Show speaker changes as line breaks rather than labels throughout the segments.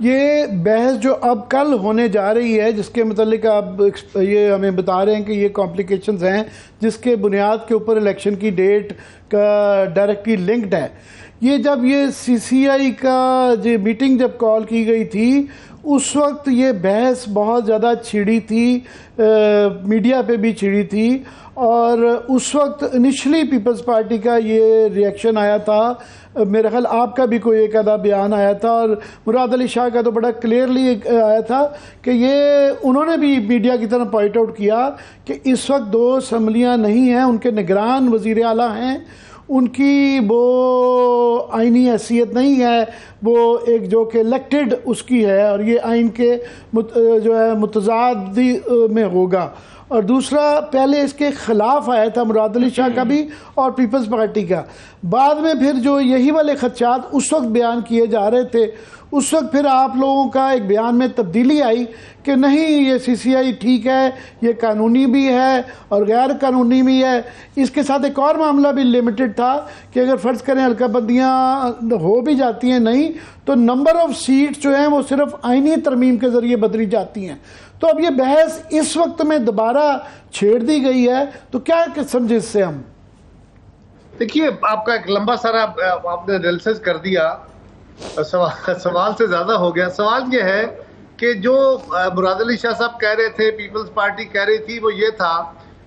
ये बहस जो अब कल होने जा रही है, जिसके मतलब आप ये हमें बता रहे हैं कि ये कॉम्प्लिकेशंस हैं जिसके बुनियाद के ऊपर इलेक्शन की डेट का डायरेक्टली लिंक्ड है। ये जब ये CCI का जो मीटिंग जब कॉल की गई थी, उस वक्त ये बहस बहुत ज़्यादा छिड़ी थी, मीडिया पे भी छिड़ी थी, और उस वक्त इनिशली पीपल्स पार्टी का ये रिएक्शन आया था। मेरा ख्याल आपका भी कोई एक आधा बयान आया था, और मुराद अली शाह का तो बड़ा क्लियरली आया था कि ये उन्होंने भी मीडिया की तरफ पॉइंट आउट किया कि इस वक्त 2 असम्बलियाँ नहीं हैं, उनके निगरान वज़ीर आला हैं, उनकी वो आइनी हैसियत नहीं है, वो एक जो कि इलेक्टेड उसकी है, और ये आइन के जो है मुतज़ादी में होगा। और दूसरा, पहले इसके ख़िलाफ़ आया था मुराद अली शाह का भी और पीपल्स पार्टी का। बाद में फिर जो यही वाले खदशात उस वक्त बयान किए जा रहे थे, उस वक्त फिर आप लोगों का एक बयान में तब्दीली आई कि नहीं, ये CCI ठीक है, ये कानूनी भी है और गैर कानूनी भी है। इसके साथ एक और मामला भी लिमिटेड था कि अगर फ़र्ज़ करें हल्का बंदियाँ हो भी जाती हैं नहीं, तो नंबर ऑफ़ सीट्स जो हैं वो सिर्फ आइनी तरमीम के ज़रिए बदली जाती हैं। तो अब ये बहस इस वक्त में दोबारा छेड़ दी गई है, तो क्या समझे इससे हम?
देखिए, आपका एक लंबा सारा आपने एनालिसिस कर दिया, सवाल से ज्यादा हो गया। सवाल ये है कि जो मुराद अली शाह साहब कह रहे थे, पीपल्स पार्टी कह रही थी, वो ये था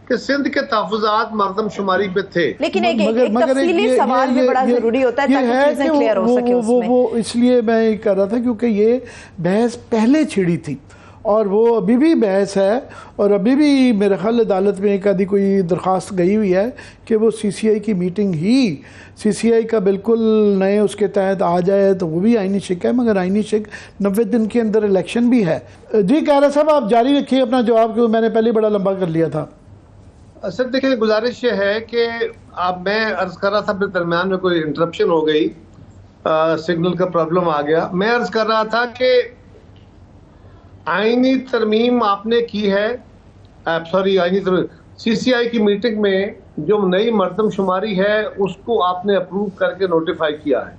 कि सिंध के तहफ़्फ़ुज़ात मरदमशुमारी पे थे।
लेकिन एक तफसीली सवाल भी बड़ा जरूरी होता है ताकि चीजें क्लियर हो सके उसमें।
वो इसलिए मैं ये कर रहा था क्योंकि ये बहस पहले छिड़ी थी और वो अभी भी बहस है, और अभी भी मेरे ख्याल अदालत में एक आधी कोई दरख्वास्त गई हुई है कि वो CCI की मीटिंग ही CCI का बिल्कुल नए उसके तहत आ जाए, तो वो भी आइनी शिक है, मगर आइनी शिक 90 दिन के अंदर इलेक्शन भी है। जी कारा साहब, आप जारी रखिए अपना जवाब, क्योंकि मैंने पहले बड़ा लंबा कर लिया था।
सर देखिए, गुजारिश ये है कि अब मैं अर्ज कर रहा था, फिर दरमियान में कोई इंटरप्शन हो गई, सिग्नल का प्रॉब्लम आ गया। मैं अर्ज कर रहा था कि आईनी तरमीम आपने की है, आईनी तरमीम CCI की मीटिंग में जो नई मरदमशुमारी है उसको आपने अप्रूव करके नोटिफाई किया है।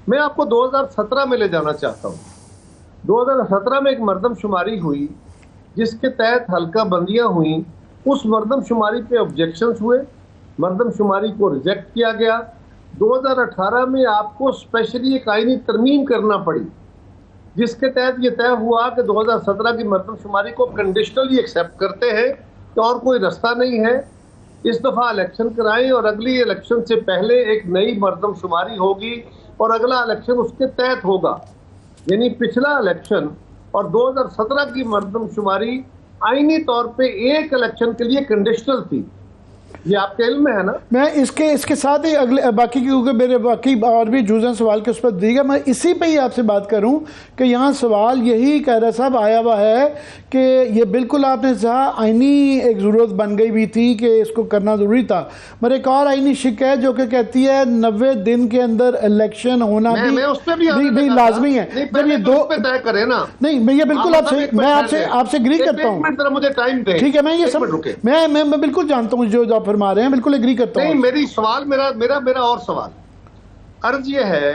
मैं आपको 2017 में ले जाना चाहता हूँ। 2017 में एक मरदमशुमारी हुई जिसके तहत हल्का बंदियां हुई। उस मरदमशुमारी पे ऑब्जेक्शंस हुए, मरदमशुमारी को रिजेक्ट किया गया। 2018 में आपको स्पेशली एक आईनी तरमीम करना पड़ी जिसके तहत ये तय हुआ कि 2017 की मरदमशुमारी को कंडीशनली एक्सेप्ट करते हैं कि और कोई रास्ता नहीं है, इस दफ़ा इलेक्शन कराएं और अगली इलेक्शन से पहले एक नई मरदमशुमारी होगी और अगला इलेक्शन उसके तहत होगा। यानी पिछला इलेक्शन और 2017 की मरदमशुमारी आईनी तौर पे एक इलेक्शन के लिए कंडीशनल थी। ये आपके इल्म में है ना? मैं
इसके साथ ही अगले बाकी क्योंकि मेरे बाकी और भी जूजन सवाल के उस पर देगा, मैं इसी पे ही आपसे बात करूं कि यहाँ सवाल यही कारा साहब आया हुआ है कि ये बिल्कुल आपने कहा आइनी एक ज़रूरत बन गई भी थी कि इसको करना ज़रूरी था, मगर एक और आइनी शिक है जो कि कहती है 90 दिन के अंदर इलेक्शन होना भी लाजमी है। जब ये दो
तय करे ना, नहीं
मैं ये बिल्कुल आपसे एग्री करता हूँ।
मुझे टाइम दे,
ठीक है, मैं ये सब मैं बिल्कुल जानता हूँ जो आप फरमा रहे हैं, बिल्कुल एग्री करता हूं।
नहीं, मेरा और सवाल अर्ज ये है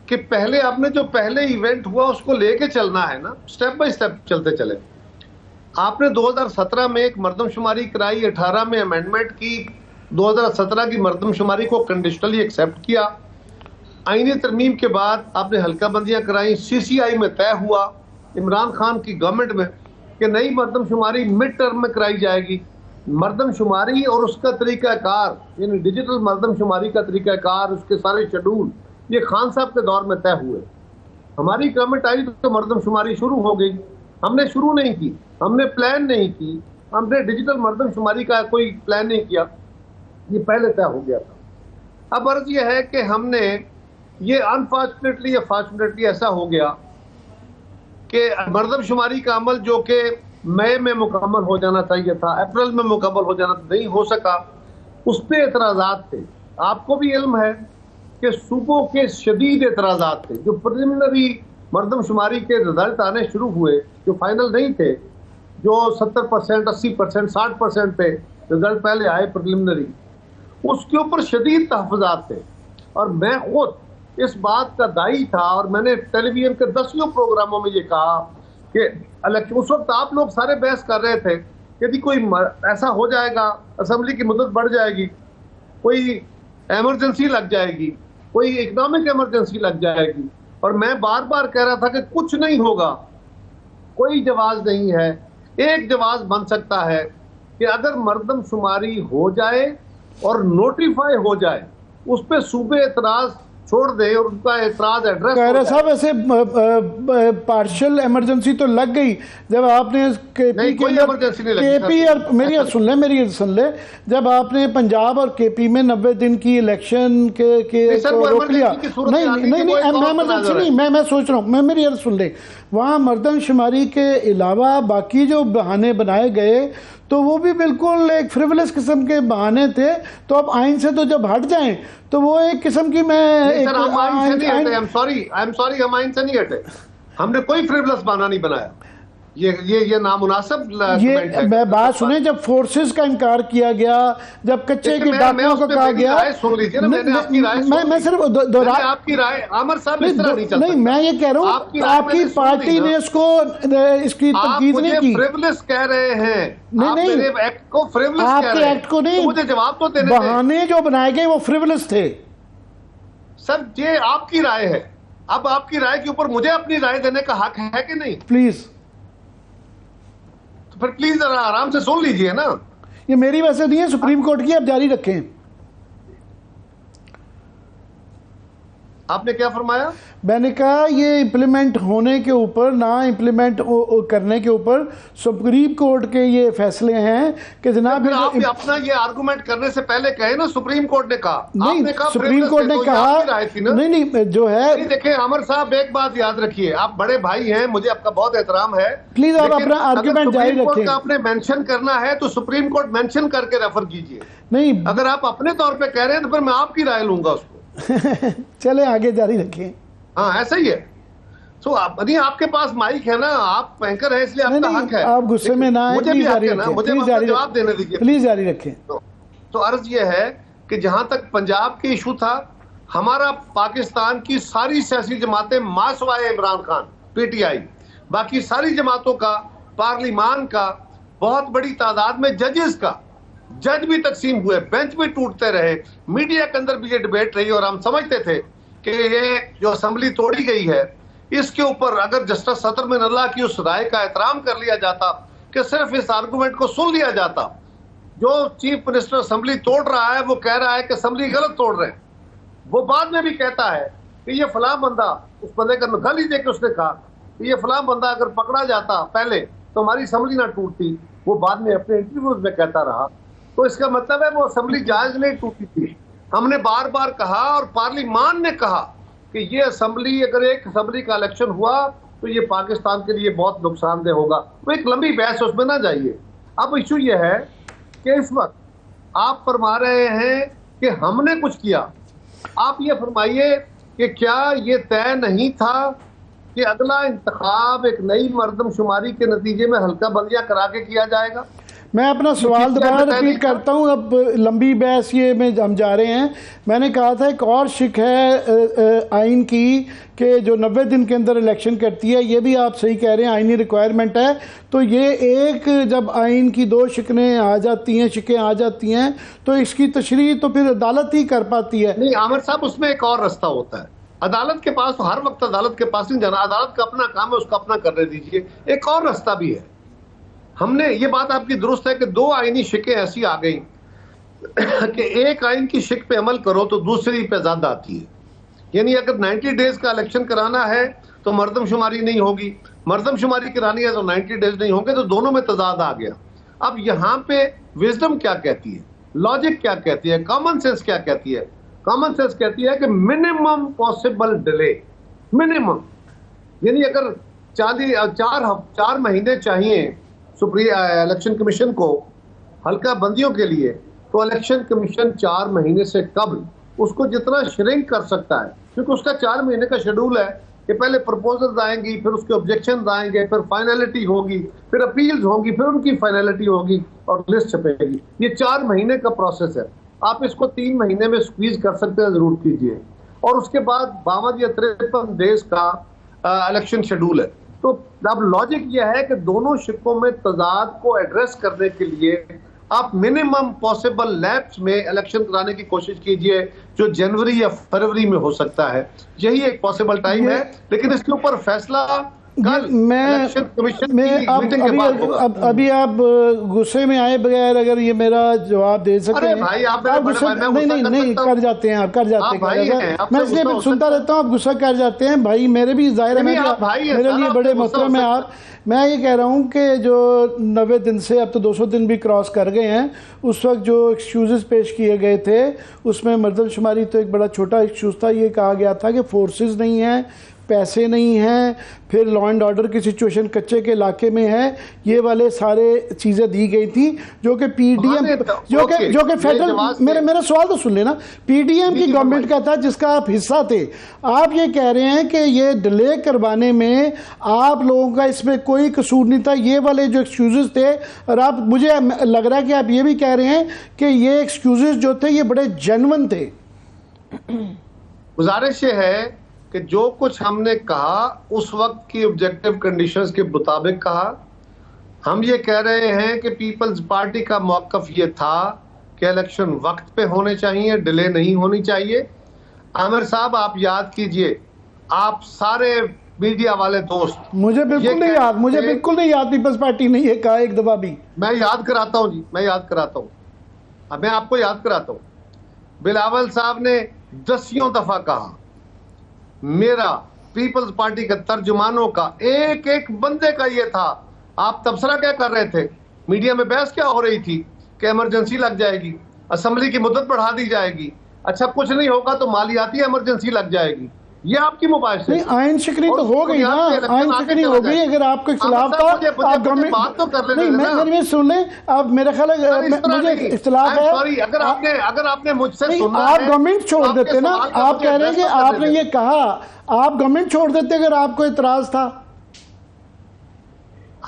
कि पहले आपने जो पहले इवेंट हुआ उसको लेके चलना है ना, स्टेप बाय स्टेप चलते चले। आपने 2017 में एक मरदमशुमारी कराई, 18 में अमेंडमेंट की, 2017 की मरदमशुमारी को कंडीशनली एक्सेप्ट किया। आईनी तरमीम के बाद आपने हल्का बंदियां कराई, CCI में तय हुआ इमरान खान की गवर्नमेंट में कि नई मरदमशुमारी मिड टर्म में कराई जाएगी। मरदमशुमारी और उसका तरीकाकार, यानी डिजिटल मरदमशुमारी का तरीकाकार, उसके सारे शेड्यूल ये खान साहब के दौर में तय हुए। हमारी गवर्नमेंट आई तो मरदमशुमारी शुरू हो गई। हमने शुरू नहीं की, हमने प्लान नहीं की, हमने डिजिटल मरदमशुमारी का कोई प्लान नहीं किया, ये पहले तय हो गया था। अब अर्ज ये है कि हमने ये अनफॉर्चुनेटली या फॉर्चुनेटली ऐसा हो गया कि मरदमशुमारी का अमल जो कि मई में मुकम्मल हो जाना चाहिए था, अप्रैल में मुकम्मल हो जाना नहीं हो सका, उस पर एतराज़ात थे। आपको भी इल्म है कि सूबों के शदीद एतराज़ात थे। जो प्रिलिमिनरी मरदमशुमारी के रिजल्ट आने शुरू हुए, जो फाइनल नहीं थे, जो 70%, 80%, 60% पे रिजल्ट पहले आए प्रिलिमिनरी, उसके ऊपर शदीद तहफ़्फ़ुज़ात थे। और मैं खुद इस बात का दायी था, और मैंने टेलीविजन के 10 प्रोग्रामों में ये कहा कि उस वक्त आप लोग सारे बहस कर रहे थे कि यदि कोई ऐसा हो जाएगा, असेंबली की मुद्दत बढ़ जाएगी, कोई इमरजेंसी लग जाएगी, कोई इकोनॉमिक इमरजेंसी लग जाएगी, और मैं बार बार कह रहा था कि कुछ नहीं होगा, कोई जवाब नहीं है। एक जवाब बन सकता है कि अगर मर्दमशुमारी हो जाए और नोटिफाई हो जाए, उस पर सूबे एतराज छोड़ दे और उनका एतराज एड्रेस।
खैरा साहब, ऐसे पार्शियल इमरजेंसी तो लग गई जब आपने केपी और मेरी सुन ले, जब आपने पंजाब और केपी में 90 दिन की इलेक्शन के रोक लिया। नहीं इमरजेंसी नहीं, मैं सोच रहा हूँ, मेरी अर्ज सुन ले, वहाँ मर्दमशुमारी के अलावा बाकी जो बहाने बनाए गए तो वो भी बिल्कुल एक फ्रिवलेस किस्म के बहाने थे। तो अब आइन से तो जब हट जाएं तो वो एक किस्म की
हम आइन से नहीं हटे, हमने कोई फ्रिवलेस बहाना नहीं बनाया। ये नामुनासिब
ये मैं बात सुने, जब फोर्सेस का इनकार किया गया, जब कच्चे की डाकुओं को कहा गया,
सुन लीजिए ना, मैंने आपकी राय,
मैं सिर्फ दोहरा
आपकी राय आमर साहब इस तरह नहीं चलता।
नहीं, मैं ये कह रहा हूँ आपकी पार्टी ने इसको इसकी तनकीद नहीं की।
फ्रिवलेस कह रहे हैं,
नहीं
एक्ट को फ्रिवलेस कह रहे हैं,
आपके एक्ट को नहीं,
मुझे जवाब तो देने
बहाने जो बनाए गए वो फ्रिवलेस थे।
सर ये आपकी राय है, अब आपकी राय के ऊपर मुझे अपनी राय देने का हक है कि नहीं?
प्लीज,
फिर प्लीज जरा आराम से सुन लीजिए ना।
ये मेरी वजह नहीं है, सुप्रीम कोर्ट की, आप जारी रखें।
आपने क्या फरमाया?
मैंने कहा ये इम्प्लीमेंट होने के ऊपर, ना इम्प्लीमेंट करने के ऊपर सुप्रीम कोर्ट के ये फैसले हैं कि जनाब
आप अपना ये आर्गुमेंट करने से पहले कहे ना, सुप्रीम कोर्ट ने कहा।
नहीं, सुप्रीम कोर्ट ने कहा नहीं जो है।
देखिए अमर साहब, एक बात याद रखिए, आप बड़े भाई हैं, मुझे आपका बहुत एहतराम है,
प्लीज आप अपना आर्गुमेंट जारी रखें।
आपने मेंशन करना है तो सुप्रीम कोर्ट मेंशन करके रेफर कीजिए।
नहीं,
अगर आप अपने तौर पे कह रहे हैं तो फिर मैं आपकी राय लूंगा उसको।
चले आगे जारी रखें।
हाँ ऐसा ही है। तो नहीं, आपके पास माइक है ना, आप एंकर है, इसलिए आपका हक है।
आप गुस्से में ना आए,
मुझे भी जारी रखें, मुझे जवाब देने दीजिए,
प्लीज जारी रखें।
तो अर्ज ये है कि जहां तक पंजाब के इशू था, हमारा पाकिस्तान की सारी सियासी जमातें मासवाए इमरान खान पीटीआई, बाकी सारी जमातों का, पार्लिमान का, बहुत बड़ी तादाद में जजेस का, जज भी तकसीम हुए, बेंच भी टूटते रहे, मीडिया के अंदर भी ये डिबेट रही, और हम समझते थे कि ये जो असेंबली तोड़ी गई है, इसके ऊपर अगर जस्टिस सतर में अल्लाह की उस राय का एहतराम कर लिया जाता, कि सिर्फ इस आर्गुमेंट को सुन लिया जाता, जो चीफ मिनिस्टर असेंबली तोड़ रहा है वो कह रहा है कि असेंबली गलत तोड़ रहे हैं, वो बाद में भी कहता है कि ये फलां बंदा, उस बंदे का गाली देकर उसने कहा कि ये फलां बंदा अगर पकड़ा जाता पहले तो हमारी असेंबली ना टूटती, वो बाद में अपने इंटरव्यूज में कहता रहा। तो इसका मतलब है वो असेंबली जायज नहीं टूटी थी। हमने बार बार कहा और पार्लिमान ने कहा कि ये असेंबली, अगर एक असेंबली का इलेक्शन हुआ तो ये पाकिस्तान के लिए बहुत नुकसानदेह होगा। वो एक लंबी बहस, उसमें ना जाइए। अब इशू ये है कि इस वक्त आप फरमा रहे हैं कि हमने कुछ किया। आप ये फरमाइए कि क्या ये तय नहीं था कि अगला इंतखाब एक नई मर्दमशुमारी के नतीजे में हल्का बंदियां करा के किया जाएगा?
मैं अपना सवाल दोबारा रिपीट करता हूँ, अब लंबी बहस ये में हम जा रहे हैं। मैंने कहा था एक और शिक है आइन की कि जो 90 दिन के अंदर इलेक्शन करती है, ये भी आप सही कह रहे हैं, आइनी रिक्वायरमेंट है। तो ये एक, जब आइन की 2 शिकें आ जाती हैं तो इसकी तशरीह तो फिर अदालत ही कर पाती है।
नहीं आमिर साहब, उसमें एक और रास्ता होता है। अदालत के पास तो हर वक्त अदालत के पास नहीं जाना, अदालत का अपना काम है, उसका अपना करने दीजिए। एक और रास्ता भी है। हमने ये बात आपकी दुरुस्त है कि 2 आईनी शिकें ऐसी आ गई कि एक आइन की शिक पे अमल करो तो दूसरी पे ज्यादा आती है। यानी अगर 90 डेज का इलेक्शन कराना है तो मर्दमशुमारी नहीं होगी, मर्दमशुमारी करानी है तो 90 डेज नहीं होंगे, तो दोनों में तजाद आ गया। अब यहाँ पे विजडम क्या कहती है, लॉजिक क्या कहती है, कॉमन सेंस क्या कहती है? कॉमन सेंस कहती है कि मिनिमम पॉसिबल डिले, मिनिमम। यानी अगर 4 महीने चाहिए इलेक्शन कमीशन को हल्का बंदियों के लिए, तो इलेक्शन कमीशन 4 महीने से कबल उसको जितना श्रिंक कर सकता है, क्योंकि उसका 4 महीने का शेड्यूल है कि पहले प्रपोजल्स आएंगी, फिर उसके ऑब्जेक्शंस आएंगे, फिर फाइनलिटी होगी, फिर अपील्स होंगी, फिर उनकी फाइनलिटी होगी और लिस्ट छपेगी। ये 4 महीने का प्रोसेस है। आप इसको 3 महीने में स्क्वीज कर सकते हैं, जरूर कीजिए। और उसके बाद 52 या 53 देश का इलेक्शन शेड्यूल है। तो अब लॉजिक यह है कि दोनों शिकों में तजाद को एड्रेस करने के लिए आप मिनिमम पॉसिबल लैप्स में इलेक्शन कराने की कोशिश कीजिए, जो जनवरी या फरवरी में हो सकता है। यही एक पॉसिबल टाइम है, लेकिन इसके ऊपर फैसला
अभी आप गुस्से में आए बगैर अगर ये मेरा जवाब दे सकते हैं।
भाई आप
नहीं कर जाते हैं, आप कर जाते हैं। मैं इसलिए सुनता रहता हूँ, आप गुस्सा कर जाते हैं। भाई मेरे भी जाहिर है, मेरे लिए बड़े मोहतरम है आप। मैं ये कह रहा हूँ कि जो 90 दिन से अब तो 200 दिन भी क्रॉस कर गए हैं, उस वक्त जो एक्सक्यूज़ पेश किए गए थे उसमें मर्दमशुमारी तो एक बड़ा छोटा एक्सक्यूज़ था। ये कहा गया था कि फोर्सेस नहीं हैं, पैसे नहीं हैं, फिर लॉ एंड ऑर्डर की सिचुएशन कच्चे के इलाके में है, ये वाले सारे चीज़ें दी गई थी जो कि पीडीएम जो कि फेडरल मेरा सवाल तो सुन लेना, पीडीएम की गवर्नमेंट का था जिसका आप हिस्सा थे। आप ये कह रहे हैं कि ये डिले करवाने में आप लोगों का इसमें कोई कसूर नहीं था, ये वाले जो एक्सक्यूज़ थे। और आप, मुझे लग रहा है कि आप ये भी कह रहे हैं कि ये एक्सक्यूज़ जो थे ये बड़े जेन्युइन थे।
गुजारिश ये है कि जो कुछ हमने कहा उस वक्त की ऑब्जेक्टिव कंडीशंस के मुताबिक कहा। हम ये कह रहे हैं कि पीपल्स पार्टी का मौक़िफ़ ये था कि इलेक्शन वक्त पे होने चाहिए, डिले नहीं होनी चाहिए। आमिर साहब, आप याद कीजिए, आप सारे मीडिया वाले दोस्त,
मुझे बिल्कुल नहीं याद पीपल्स पार्टी ने ये कहा एक दफा भी।
मैं याद कराता हूँ जी, मैं याद कराता हूँ। अब मैं आपको याद कराता हूँ। बिलावल साहब ने 10 दफा कहा, मेरा पीपल्स पार्टी के तर्जुमानों का एक एक बंदे का ये था। आप तबसरा क्या कर रहे थे, मीडिया में बहस क्या हो रही थी कि इमरजेंसी लग जाएगी, असेंबली की मुद्दत बढ़ा दी जाएगी, अच्छा कुछ नहीं होगा तो मालियाती इमरजेंसी लग जाएगी। ये आपकी मुबाहिसे
नहीं, आइन शिकनी तो हो गई ना, आइन शिकनी हो गई। अगर आपको खिलाफ था आप गवर्नमेंट बात तो कर लें। नहीं, सुन लें आप, मेरा ख्याल है मुझे इख्तिलाफ है।
सॉरी, अगर आपने मुझसे सुना,
आप गवर्नमेंट छोड़ देते ना। आप कह रहे हैं कि आपने ये कहा, आप गवर्नमेंट छोड़ देते अगर आपको इतराज था।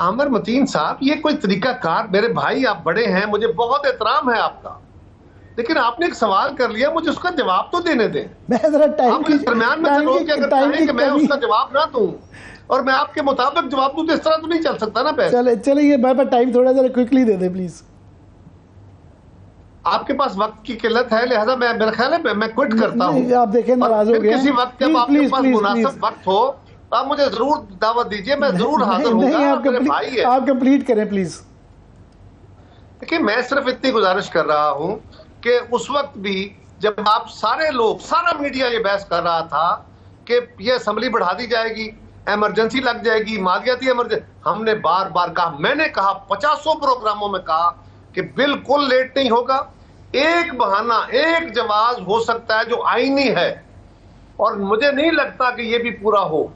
आमिर मतीन साहब, ये कोई तरीकाकार, मेरे भाई आप बड़े हैं, मुझे बहुत एहतराम है आपका, लेकिन आपने एक सवाल कर लिया, मुझे उसका जवाब तो देने दें।
मैं जरा टाइम के
दरमियान में लोग अगर कहें कि मैं उसका जवाब ना दूं और मैं आपके मुताबिक जवाब दूं तो इस तरह तो नहीं चल सकता ना।
चलिए बाबा, टाइम थोड़ा जरा क्विकली दे दे प्लीज।
आपके पास वक्त की किल्लत है, लिहाजा मैं, मेरा ख्याल है मैं क्विट करता हूं।
आप देखें नाराज हो गए।
किसी वक्त जब आपके पास मुनासिब वक्त हो आप मुझे जरूर दावत दीजिए, मैं जरूर हाजिर होऊंगा। मेरे भाई है,
आप कंप्लीट करें प्लीज।
देखिए, मैं सिर्फ इतनी गुजारिश कर रहा हूं कि उस वक्त भी जब आप सारे लोग, सारा मीडिया ये बहस कर रहा था कि ये असेंबली बढ़ा दी जाएगी, इमरजेंसी लग जाएगी, मालियाती इमरजेंसी, हमने बार बार कहा, मैंने कहा 50 प्रोग्रामों में कहा कि बिल्कुल लेट नहीं होगा। एक बहाना, एक जवाब हो सकता है जो आईनी है, और मुझे नहीं लगता कि ये भी पूरा हो।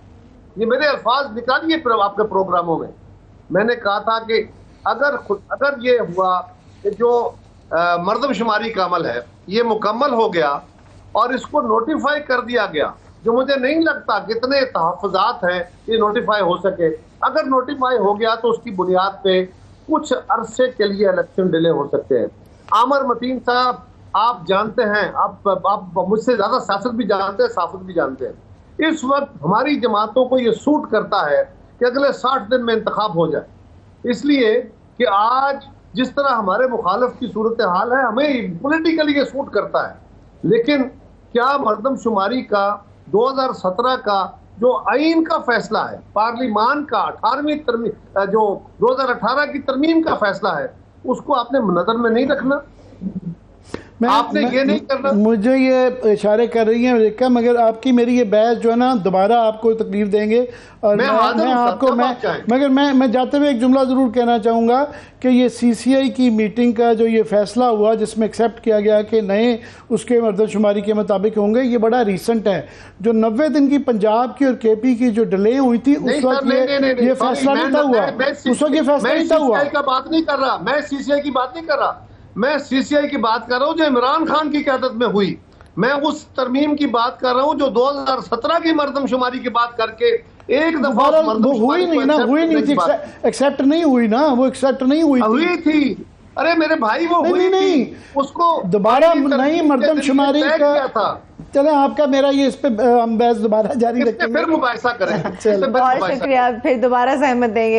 ये मेरे अल्फाज निकालिए आपके प्रोग्रामों में। मैंने कहा था कि अगर ये हुआ कि जो मर्दमशुमारी का अमल है ये मुकम्मल हो गया और इसको नोटिफाई कर दिया गया, जो मुझे नहीं लगता कितने तहफ़्फ़ुज़ात हैं ये नोटिफाई हो सके। अगर नोटिफाई हो गया तो उसकी बुनियाद पे कुछ अरसे के लिए इलेक्शन डिले हो सकते हैं। आमिर मतीन साहब, आप जानते हैं, आप मुझसे ज़्यादा सियासत भी जानते हैं, साफत भी जानते हैं। इस वक्त हमारी जमातों को ये सूट करता है कि अगले 60 दिन में इंतखाब हो जाए, इसलिए कि आज जिस तरह हमारे मुखालिफ की सूरत हाल है हमें पॉलिटिकली ये सूट करता है। लेकिन क्या मर्दमशुमारी का 2017 का जो आइन का फैसला है, पार्लिमान का 18वीं तरमीम, जो 2018 की तरमीम का फैसला है, उसको आपने नजर में नहीं रखना, आपने ये नहीं करना।
मुझे ये इशारे कर रही हैं रेखा, मगर आपकी मेरी ये बहस जो है ना दोबारा आपको तकलीफ देंगे। और मैं आपको मगर मैं जाते हुए एक जुमला ज़रूर कहना चाहूँगा कि ये CCI की मीटिंग का जो ये फैसला हुआ जिसमें एक्सेप्ट किया गया कि नए उसके मर्दमशुमारी के मुताबिक होंगे, ये बड़ा रिसेंट है। जो 90 दिन की पंजाब की और KP की जो डिले हुई थी उस वक्त ये फैसला नहीं था हुआ, उस वक्त ये फैसला नहीं था हुआ।
मैं बात नहीं कर रहा, मैं CCI की बात नहीं कर रहा, मैं CCI की बात कर रहा हूं जो इमरान खान की क़यादत में हुई। मैं उस तरमीम की बात कर रहा हूं जो 2017 की मर्दमशुमारी की बात करके एक दफा
हुई नहीं ना, हुई नहीं थी, एक्सेप्ट नहीं हुई ना, वो एक्सेप्ट नहीं हुई
थी। अरे मेरे भाई वो हुई
नहीं,
उसको
दोबारा नहीं मर्दमशुमारी का
था।
चले आपका मेरा ये इस पे हम बहस दोबारा जारी रखेंगे,
फिर मुबाहिसा करें।
बहुत शुक्रिया, फिर दोबारा सहमत देंगे।